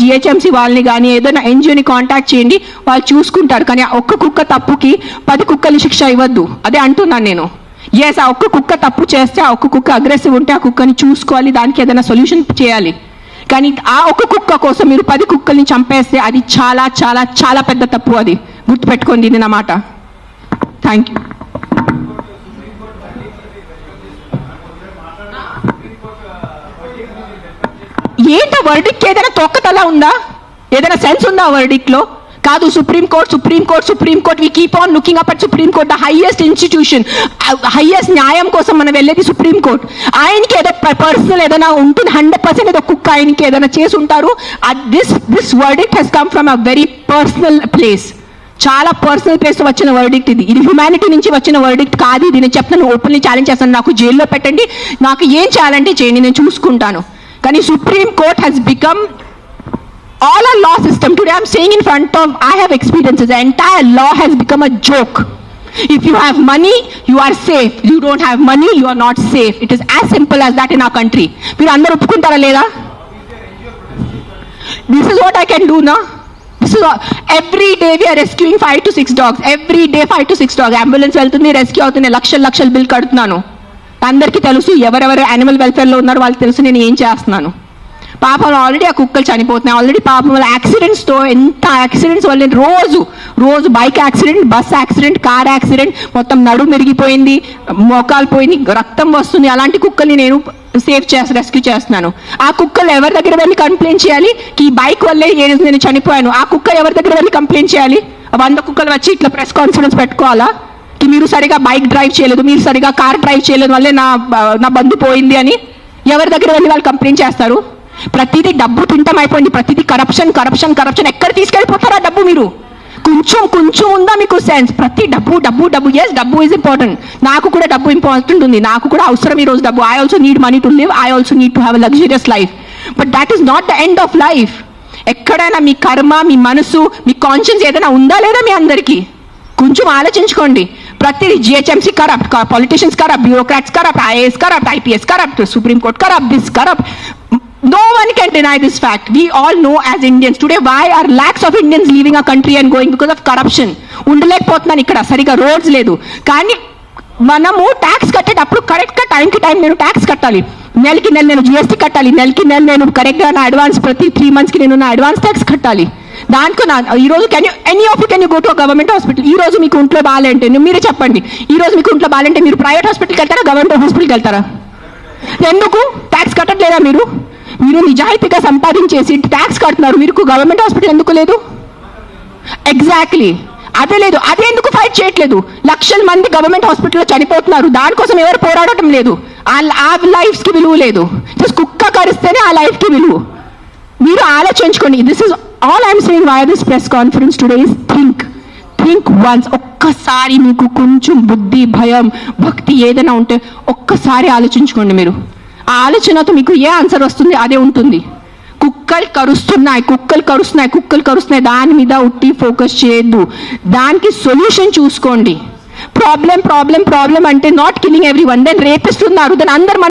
GHMC వాళ్ళని కానీ ఏదైనా ఎన్జిఓని కాంటాక్ట్ చేయండి, వాళ్ళు చూసుకుంటారు. కానీ ఒక్క కుక్క తప్పుకి 10 కుక్కలు శిక్ష ఇవ్వద్దు, అదే అంటున్నాను నేను. ఎస్, ఆ ఒక్క కుక్క తప్పు చేస్తే, ఆ ఒక్క కుక్క అగ్రెసివ్ ఉంటే ఆ కుక్కని చూసుకోవాలి, దానికి ఏదైనా సొల్యూషన్ చేయాలి. కానీ ఆ ఒక్క కుక్క కోసం మీరు 10 కుక్కల్ని చంపేస్తే అది చాలా చాలా చాలా పెద్ద తప్పు. అది గుర్తుపెట్టుకోండి, ఇది నా మాట. Thank you. ఏంటో వర్డిక్ట్ ఏదైనా తొక్కతలా ఉందా? ఏదైనా సెన్స్ ఉందా వర్డిక్ట్లో? కాదు, Supreme Court we keep on looking up at Supreme Court, the highest institution, highest న్యాయం కోసం మనం వెళ్ళేది సుప్రీంకోర్ట్. ఆయనకి ఏదో పర్సనల్ ఏదైనా ఉంటుంది, 100% ఏదో కుక్క ఆయనకి ఏదైనా చేసి ఉంటారు. This verdict has come from a very personal place, చాలా పర్సనల్ ప్లేస్ వచ్చిన వర్డిక్ట్ ఇది. ఇది హ్యుమానిటీ నుంచి వచ్చిన వర్డిక్ట్ కాదు. ఇది నేను చెప్తాను, ఓపెన్లీ ఛాలెంజ్ చేస్తాను. నాకు జైల్లో పెట్టండి, నాకు ఏం చేయాలంటే చేయండి, నేను చూసుకుంటాను. కానీ Supreme Court has become all our law system today. I'm saying in front of, I have experiences, the entire law has become a joke. If you have money, you are safe. You don't have money, you are not safe. It is as simple as that in our country. మీరు అందరూ ఒప్పుకుంటారా లేదా? This is what I can do now. This is all. Every day we are rescuing 5 to 6 dogs. Every day 5 to 6 dogs. Ambulance వెళ్తుంది, rescue అవుతుంది, లక్షల bill కడుతున్నాను. అందరికీ తెలుసు, ఎవరెవరు యానిమల్ వెల్ఫేర్లో ఉన్నారో వాళ్ళకి తెలుసు నేను ఏం చేస్తున్నాను. పాపం ఆల్రెడీ ఆ కుక్కలు చనిపోతున్నాయి. ఆల్రెడీ పాపం వల్ల యాక్సిడెంట్స్తో, ఎంత యాక్సిడెంట్స్ వల్ల రోజు bike accident, bus accident, car accident, మొత్తం నడుము మెరిగిపోయింది, మోకాలు పోయింది, రక్తం వస్తుంది. అలాంటి కుక్కల్ని నేను రెస్క్యూ చేస్తున్నాను. ఆ కుక్కలు ఎవరి దగ్గర వెళ్ళి కంప్లైంట్ చేయాలి? ఈ బైక్ వల్లే నేను చనిపోయాను. ఆ కుక్క ఎవరి దగ్గర వెళ్ళి కంప్లైంట్ చేయాలి? 100 కుక్కలు వచ్చి ఇట్లా ప్రెస్ కాన్ఫరెన్స్ పెట్టుకోవాలా? మీరు సరిగా బైక్ డ్రైవ్ చేయలేదు, మీరు సరిగా కార్ డ్రైవ్ చేయలేదు వల్లే నా బంధు పోయింది అని ఎవరి దగ్గర వెళ్ళి వాళ్ళు కంప్లైంట్ చేస్తారు? ప్రతిదీ డబ్బు తింటం అయిపోయింది, ప్రతిదీ కరప్షన్. ఎక్కడ తీసుకెళ్ళిపోతారా డబ్బు? మీరు కొంచెం ఉందా మీకు సెన్స్? ప్రతి డబ్బు. ఎస్, డబ్బు ఈజ్ ఇంపార్టెంట్. నాకు కూడా డబ్బు ఇంపార్టెంట్ ఉంది, నాకు కూడా అవసరం ఈరోజు డబ్బు. I also need money to live, I also need to have a luxurious life. But that is not the end of life. ఎక్కడైనా మీ కర్మ, మీ మనసు, మీ కాన్షియన్స్ ఏదైనా ఉందా లేదా మీ అందరికీ? కొంచెం ఆలోచించుకోండి. ప్రతిదీ GHMC corrupt, politicians corrupt, bureaucrats corrupt, IAS corrupt, IPS corrupt, supreme court corrupt, this corrupt. No one can deny this fact. We all know as Indians today why are lakhs of Indians leaving our country and going because of corruption. ఉండలేకపోతున్నాను ఇక్కడ, సరిగా roads లేదు. కానీ మనము tax కట్టేటప్పుడు కరెక్ట్గా టైంకి నేను tax కట్టాలి. నెలకి నెల నేను జిఎస్టీ కట్టాలి, నెలకి నెల నేను కరెక్ట్గా నా అడ్వాన్స్, ప్రతి 3 monthsకి నేను నా అడ్వాన్స్ ట్యాక్స్ కట్టాలి. దానికి ఈరోజు any of you can you go to government hospital? ఈ రోజు మీకు ఒంట్లో బాగాలంటే మీరే చెప్పండి, ఈ రోజు మీకు ఒంట్లో బాగాలంటే మీరు ప్రైవేట్ హాస్పిటల్కి వెళ్తారా, గవర్నమెంట్ హాస్పిటల్కి వెళ్తారా? ఎందుకు ట్యాక్స్ కట్టట్లేదా మీరు? మీరు నిజాయితీగా సంపాదించేసి ట్యాక్స్ కడుతున్నారు, మీరు గవర్నమెంట్ హాస్పిటల్ ఎందుకు లేదు? ఎగ్జాక్ట్లీ అదే లేదు. అదే ఎందుకు ఫైట్ చేయట్లేదు? లక్షల మంది గవర్నమెంట్ హాస్పిటల్లో చనిపోతున్నారు, దానికోసం ఎవరు పోరాడటం లేదు. ఆ లైఫ్స్కి విలువ లేదు. జస్ట్ కుక్క కరిస్తేనే ఆ లైఫ్కి విలువ. మీరు ఆలోచించుకోండి. This is all I'm saying why this press conference today is think once. ఒక్కసారి మీకు కొంచెం బుద్ధి, భయం, భక్తి ఏదైనా ఉంటే ఒక్కసారి ఆలోచించుకోండి. మీరు ఆ ఆలోచనతో మీకు ఏ ఆన్సర్ వస్తుంది అదే ఉంటుంది. కుక్కలు కరుస్తున్నాయి, దాని మీద ఉట్టి ఫోకస్ చేయొద్దు, దానికి సొల్యూషన్ చూసుకోండి. ప్రాబ్లం అంటే not killing everyone. Then రేపిస్తున్నారు, దెన్ అందరు